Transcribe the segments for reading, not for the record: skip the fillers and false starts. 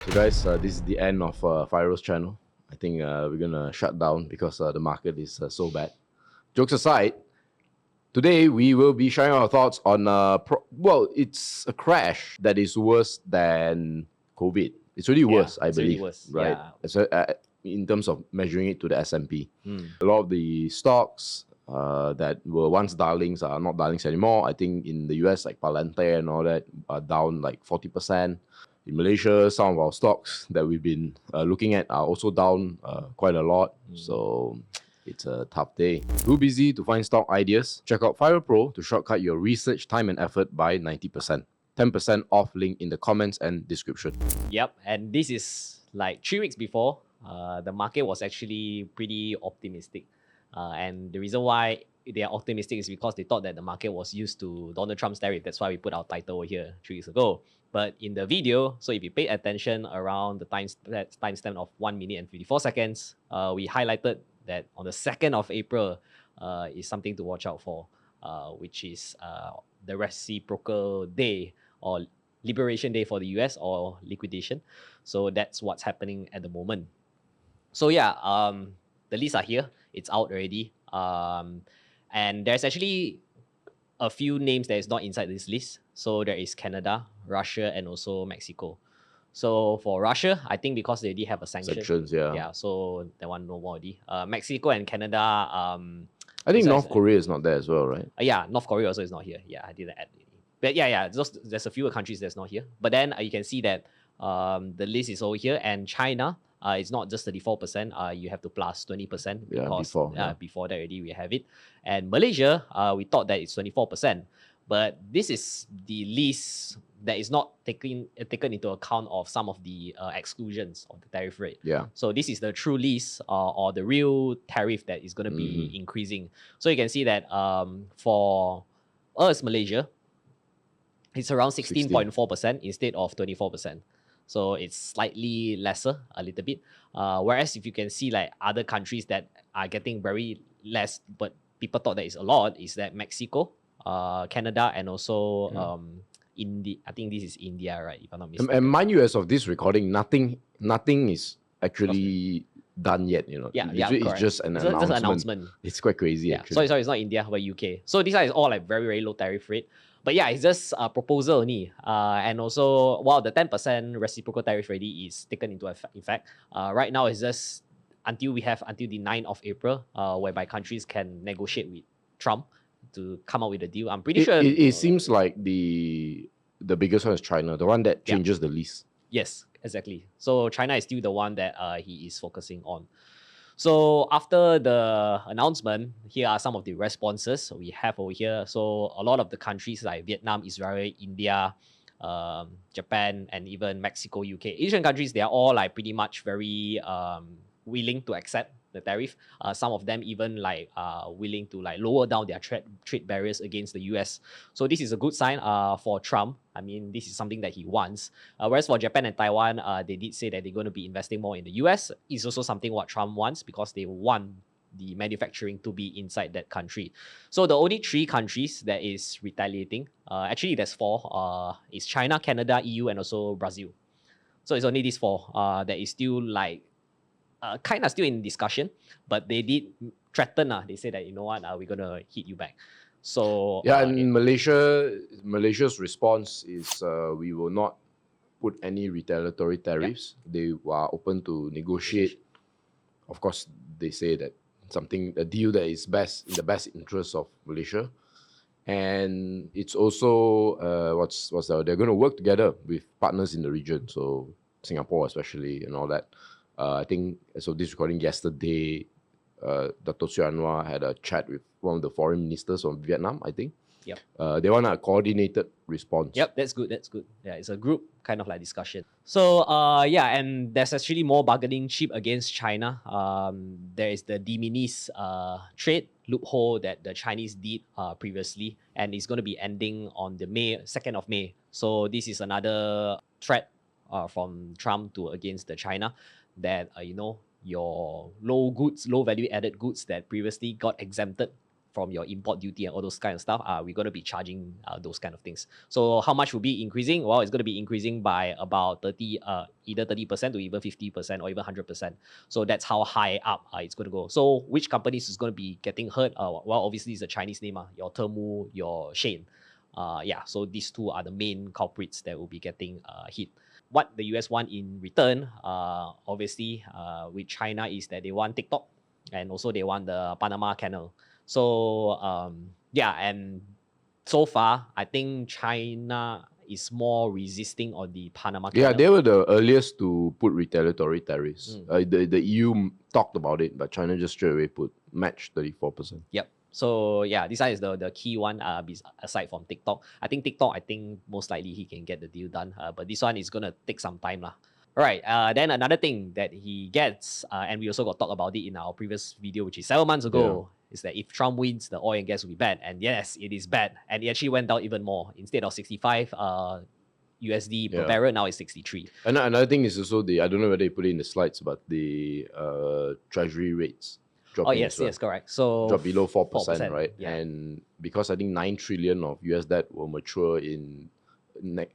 So guys, this is the end of Firo's channel. I think we're gonna shut down because the market is so bad. Jokes aside, today we will be sharing our thoughts on well, it's a crash that is worse than COVID. It's really worse, I it's really believe, worse. right? In terms of measuring it to the S&P. Mm. A lot of the stocks that were once darlings are not darlings anymore. I think in the US, like Palante and all that, are down like 40%. In Malaysia, some of our stocks that we've been looking at are also down quite a lot. So it's a tough day. Too busy to find stock ideas? Check out Fire Pro to shortcut your research time and effort by 90%. 10% off link in the comments and description. Yep, and this is like 3 weeks before. The market was actually pretty optimistic, and the reason why they are optimistic is because they thought that the market was used to Donald Trump's tariff. That's why we put our title over here 3 weeks ago. But in the video, so if you pay attention around the timestamp of 1 minute and 54 seconds, we highlighted that on the 2nd of April is something to watch out for, which is the reciprocal day or Liberation Day for the US, or liquidation. So that's what's happening at the moment. So yeah, the lists are here. It's out already. And there's actually a few names that is not inside this list. So there is Canada, Russia, and also Mexico. So for Russia, I think because they already have a sanction. Sanctions, yeah. Yeah, so that one no more already. Mexico and Canada. I think North Korea is not there as well, right? Yeah, North Korea also is not here. Yeah, I didn't add it. But yeah, there's a few countries that's not here. But then you can see that the list is over here, and China, it's not just 34%. You have to plus 20% because before that already we have it. And Malaysia, we thought that it's 24%, but this is the list that is not taken into account of some of the exclusions of the tariff rate. Yeah. So this is the true list or the real tariff that is going to be increasing. So you can see that for us, Malaysia, it's around 16.4% instead of 24%. So it's slightly lesser, a little bit. Whereas if you can see like other countries that are getting very less, but people thought that is a lot, is that Mexico, Canada, and also India. I think this is India, right? If I'm not mistaken. And mind you, as of this recording, nothing is actually done yet. You know, it's just an announcement. It's quite crazy. Actually. Sorry, it's not India, but UK. So these are all like very, very low tariff rate. But yeah, it's just a proposal only. And also, while the 10% reciprocal tariff already is taken into effect, right now it's just until the 9th of April, whereby countries can negotiate with Trump to come up with a deal. I'm pretty sure it seems like the biggest one is China, the one that changes the least. Yes, exactly. So China is still the one that he is focusing on. So after the announcement, here are some of the responses we have over here. So a lot of the countries like Vietnam, Israel, India, Japan, and even Mexico, UK, Asian countries, they are all like pretty much very willing to accept the tariff. Some of them even like willing to like lower down their trade barriers against the US. So this is a good sign for Trump. I mean, this is something that he wants. Whereas for Japan and Taiwan, they did say that they're going to be investing more in the US. It's also something what Trump wants because they want the manufacturing to be inside that country. So the only 3 countries that is retaliating, actually there's 4, is China, Canada, EU, and also Brazil. So it's only these 4 that is still like kind of still in discussion, but they did threaten. They say that, you know what, we're gonna hit you back. So yeah, and Malaysia's response is we will not put any retaliatory tariffs. They are open to negotiate. Of course, they say that a deal that is in the best interest of Malaysia, and it's also they're going to work together with partners in the region, so Singapore especially and all that. I think as of this recording yesterday, Dr. Sri Anwar had a chat with one of the foreign ministers from Vietnam, I think. Yep. They want a coordinated response. Yep, that's good. Yeah, it's a group kind of like discussion. So yeah, and there's actually more bargaining chip against China. There is the de minimis trade loophole that the Chinese did previously, and it's going to be ending on the 2nd of May. So this is another threat from Trump against the China, that you know, your low value added goods that previously got exempted from your import duty and all those kind of stuff, we're going to be charging those kind of things. So how much will be increasing? Well, it's going to be increasing by about 30, either 30% to even 50% or even 100%. So that's how high up it's going to go. So which companies is going to be getting hurt? Well, obviously it's a Chinese name, your Temu, your Shane. Yeah, so these two are the main culprits that will be getting hit. What the US want in return, obviously, with China is that they want TikTok and also they want the Panama Canal. So yeah, and so far, I think China is more resisting on the Panama Canal. Yeah, they were the earliest to put retaliatory tariffs. The EU talked about it, but China just straight away put match 34%. Yep. So yeah, this one is the key one. Aside from TikTok, I think most likely he can get the deal done. But this one is gonna take some time lah. All right. Then another thing that he gets, and we also got talk about it in our previous video, which is 7 months ago, is that if Trump wins, the oil and gas will be bad. And yes, it is bad. And it actually went down even more. Instead of 65 USD per barrel, now it's 63. And another thing is also I don't know whether they put it in the slides, but the treasury rates dropping. Oh yes, yes, correct. So drop below 4%, right? Yeah. And because I think 9 trillion of US debt will mature in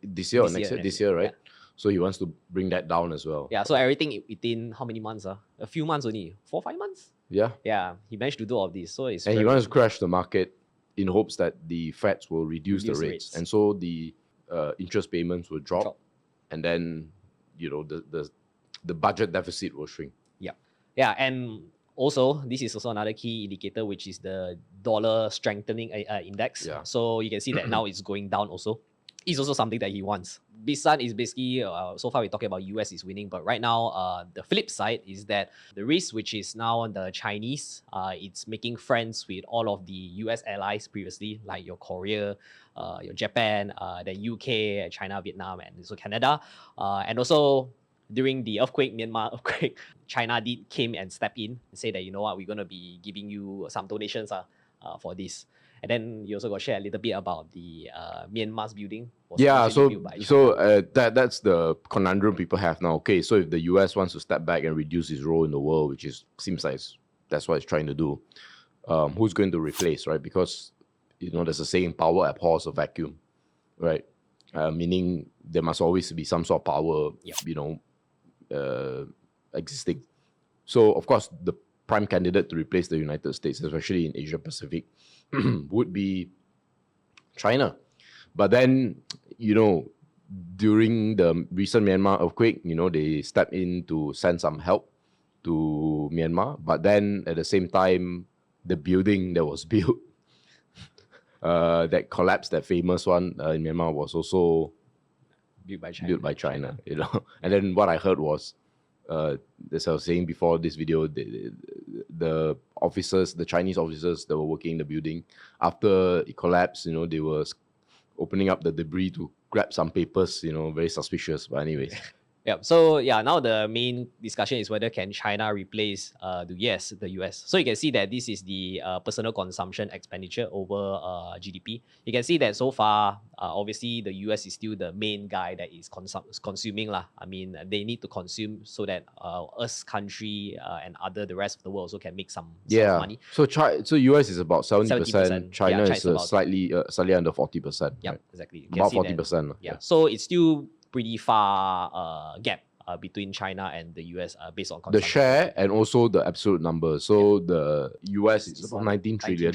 this year or next year? This year, right? Yeah. So he wants to bring that down as well. Yeah, so everything within how many months? A few months only. 4-5 months? Yeah. Yeah, he managed to do all of this. So it's he wants to crash the market in hopes that the Feds will reduce the rates. And so the interest payments will drop. And then, the budget deficit will shrink. Yeah. Yeah, and also, this is also another key indicator, which is the dollar strengthening index. Yeah. So you can see that now it's going down also. It's also something that he wants. This one is basically, so far we're talking about US is winning, but right now, the flip side is that the risk, which is now the Chinese, it's making friends with all of the US allies previously, like your Korea, your Japan, the UK, China, Vietnam, and also Canada. And also, during the Myanmar earthquake, China came and stepped in and say that, you know what, we're going to be giving you some donations for this. And then you also got to share a little bit about the Myanmar's building. Yeah, so that's the conundrum people have now. Okay, so if the US wants to step back and reduce its role in the world, which seems like that's what it's trying to do, who's going to replace, right? Because there's a saying, power abhors a vacuum, right? Meaning there must always be some sort of power, existing. So of course, the prime candidate to replace the United States, especially in Asia Pacific, would be China. But then, during the recent Myanmar earthquake, they stepped in to send some help to Myanmar. But then at the same time, the building that was built, that collapsed, that famous one in Myanmar, was also built by China. And then what I heard was, as I was saying before this video, the officers, the Chinese officers that were working in the building, after it collapsed, they were opening up the debris to grab some papers, very suspicious. But anyways. Yeah. So yeah, now the main discussion is whether can China replace the US. So you can see that this is the personal consumption expenditure over GDP. You can see that so far, obviously the US is still the main guy that is consuming lah. I mean, they need to consume so that us country and the rest of the world also can make some money. So US is about 70%. China is about slightly under 40%. Yeah, right? Exactly. About 40%. Yeah. So it's still pretty far gap between China and the US based on consumption. The share and also the absolute number. So the US is about 19 trillion,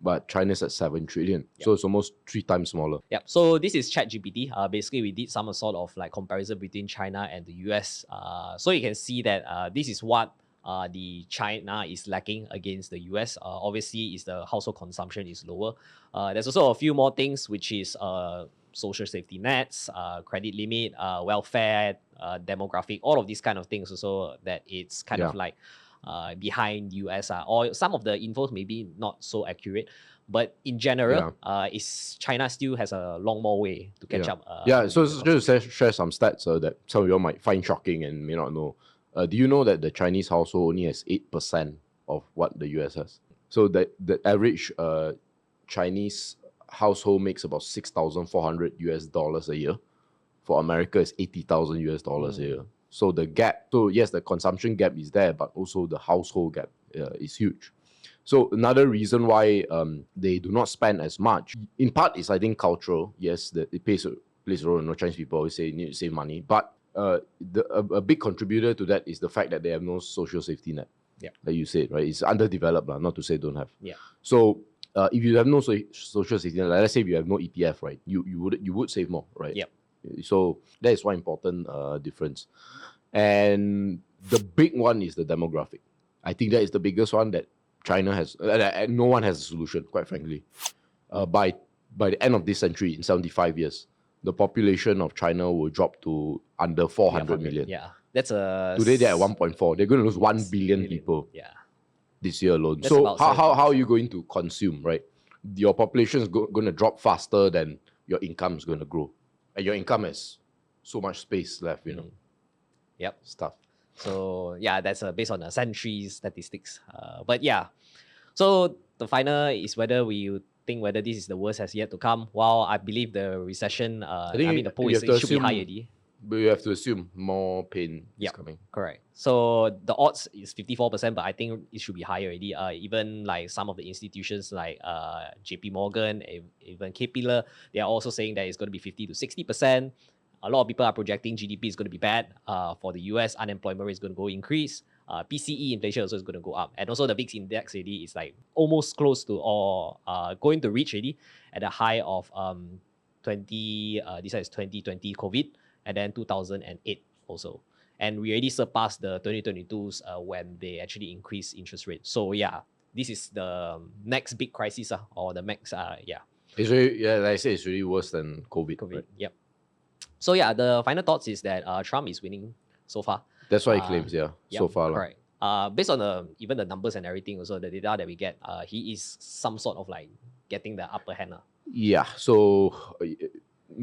but China's at 7 trillion. So it's almost 3 times smaller. Yeah. So this is ChatGPT. Basically, we did some sort of like comparison between China and the US. So you can see that this is what the China is lacking against the US. Obviously, is the household consumption is lower. There's also a few more things, which is social safety nets, credit limit, welfare, demographic, all of these kind of things also that it's kind of like behind US. Or some of the infos maybe not so accurate. But in general, China still has a long more way to catch up. So just to share some stats that some of you might find shocking and may not know. Do you know that the Chinese household only has 8% of what the US has? So the average Chinese household makes about $6,400 a year. For America, it's $80,000 a year. So the gap, yes, the consumption gap is there, but also the household gap is huge. So another reason why they do not spend as much, in part, is I think cultural. Yes, it plays a role. Chinese people always say you need to save money, but a big contributor to that is the fact that they have no social safety net. Yeah. Like you said, right? It's underdeveloped, not to say don't have. Yeah. So if you have no social safety net, like let's say if you have no ETF, right? You would save more, right? Yep. So that is one important difference. And the big one is the demographic. I think that is the biggest one that China has. No one has a solution, quite frankly. By the end of this century, in 75 years, the population of China will drop to under 400 million. Yeah, that's Today they're at 1.4. They're going to lose 1 billion people. Yeah. This year alone. That's so about how are you going to consume, right? Your population is going to drop faster than your income is going to grow, and your income has so much space left, Yep. Stuff. So yeah, that's based on the century statistics. But yeah, so the final is whether we think whether this is the worst has yet to come. While I believe the recession, the poll is it should be high already. But you have to assume more pain is coming. Correct. So the odds is 54%, but I think it should be higher already. Even like some of the institutions like JP Morgan, even K Pillar, they are also saying that it's going to be 50 to 60%. A lot of people are projecting GDP is going to be bad. For the US, unemployment rate is going to go increase. PCE inflation also is going to go up. And also the VIX index already is like almost close to or going to reach already at a high of 20, this is 2020 COVID, and then 2008 also. And we already surpassed the 2022s when they actually increased interest rates. So yeah, this is the next big crisis or the next, It's really, like I say, it's really worse than COVID. Right? Yep. So yeah, the final thoughts is that Trump is winning so far. That's what he claims, so far. Correct. Based on even the numbers and everything, also the data that we get, he is some sort of like getting the upper hand. Yeah, so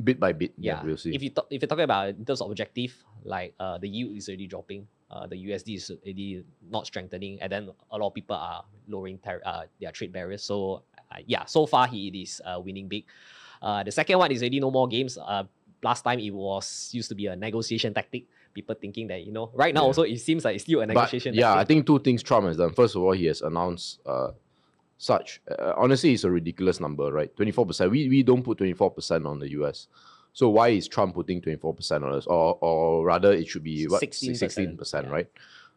bit by bit, we'll see. If you're talking about in terms of objective, like the yield is already dropping, the USD is already not strengthening, and then a lot of people are lowering their trade barriers. So so far he is winning big. The second one is already no more games. Last time it used to be a negotiation tactic. People thinking that, right now also it seems like it's still a negotiation tactic. I think two things Trump has done. First of all, he has announced such. Honestly, it's a ridiculous number, right? 24%. We don't put 24% on the US. So why is Trump putting 24% on us? Or rather, it should be 16%, right?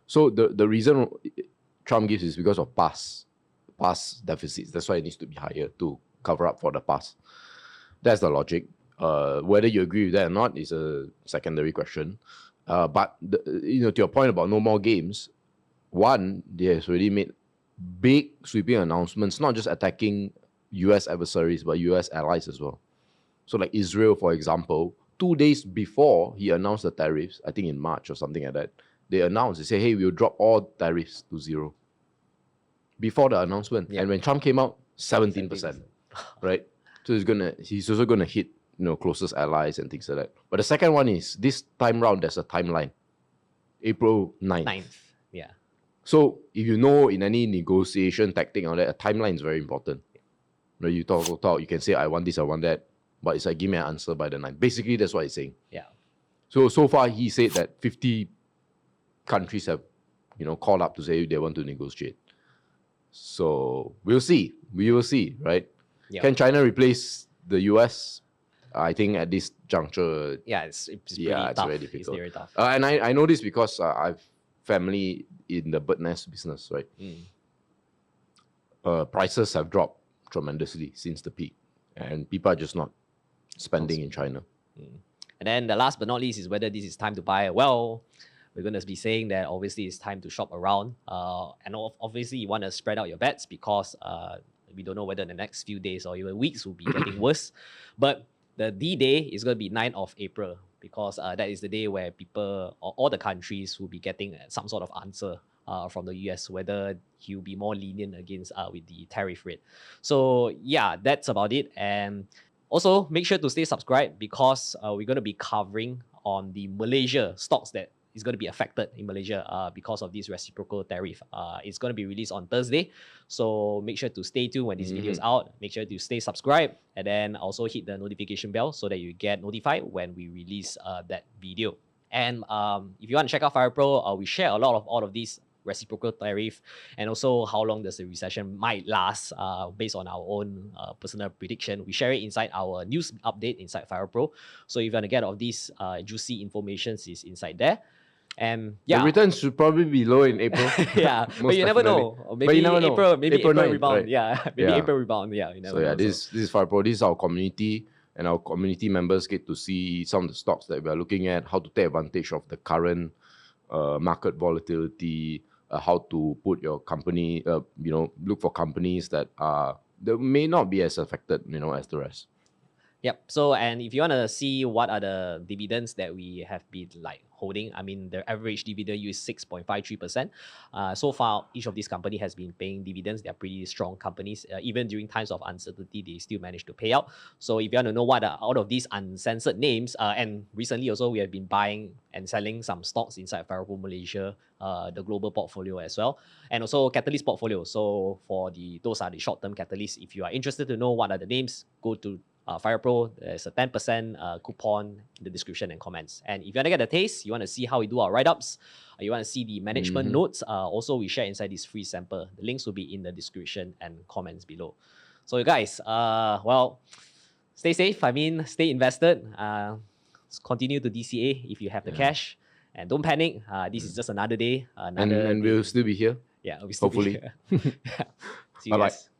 So the reason Trump gives is because of past deficits. That's why it needs to be higher to cover up for the past. That's the logic. Whether you agree with that or not is a secondary question. But to your point about no more games, one, they has already made big sweeping announcements, not just attacking US adversaries, but US allies as well. So like Israel, for example, 2 days before he announced the tariffs, I think in March or something like that, they say, hey, we'll drop all tariffs to zero. Before the announcement. And when Trump came out, 17%. Right? So he's also gonna hit closest allies and things like that. But the second one is, this time round, there's a timeline. April 9th. Yeah. So if in any negotiation tactic on that, a timeline is very important. You talk, you can say, I want this, I want that. But it's like, give me an answer by the 9th. Basically, that's what he's saying. Yeah. So far, he said that 50 countries have, called up to say they want to negotiate. So we'll see. We will see, right? Yeah. Can China replace the US? I think at this juncture, it's very difficult. It's very tough. And I know this because I've family in the bird nest business, right? Prices have dropped tremendously since the peak, and people are just not spending in China. And then the last but not least is whether this is time to buy. Well, we're going to be saying that obviously it's time to shop around, and obviously you want to spread out your bets because we don't know whether the next few days or even weeks will be getting worse. But the D-Day is going to be 9th of April because that is the day where people or all the countries will be getting some sort of answer from the US, whether he'll be more lenient against with the tariff rate. So yeah, that's about it. And also make sure to stay subscribed because we're going to be covering on the Malaysia stocks that is going to be affected in Malaysia because of this reciprocal tariff. It's going to be released on Thursday. So make sure to stay tuned when this video is out. Make sure to stay subscribed and then also hit the notification bell so that you get notified when we release that video. And if you want to check out Fire Pro, we share a lot of all of these reciprocal tariff, and also how long does the recession might last based on our own personal prediction. We share it inside our news update inside FirePro. So if you want to get all of these juicy informations is inside there. And The returns should probably be low in April. yeah, but Most you never definitely. know. Or But maybe you never know. April, maybe April 9th, rebound. right? Yeah, maybe Yeah. April rebound. Yeah, you never So yeah, know. this is FirePro. This is our community, and our community members get to see some of the stocks that we are looking at, how to take advantage of the current market volatility, how to put your company, look for companies that may not be as affected, as the rest. Yep. So, and if you want to see what are the dividends that we have been like holding, I mean, the average dividend yield is 6.53%. So far, each of these companies has been paying dividends. They are pretty strong companies. Even during times of uncertainty, they still manage to pay out. So, if you want to know what are out of these uncensored names, and recently also we have been buying and selling some stocks inside FirePro Malaysia, the global portfolio as well, and also Catalyst portfolio. So, those are the short-term catalysts. If you are interested to know what are the names, go to FirePro. There's a 10% coupon in the description and comments. And if you want to get a taste, you want to see how we do our write-ups, you want to see the management notes, also we share inside this free sample. The links will be in the description and comments below. So you guys, well, stay safe. I mean, stay invested. Continue to DCA if you have the cash. And don't panic. This is just another day. And we'll still be here. Yeah, we'll still hopefully. be here. See you Bye-bye. guys.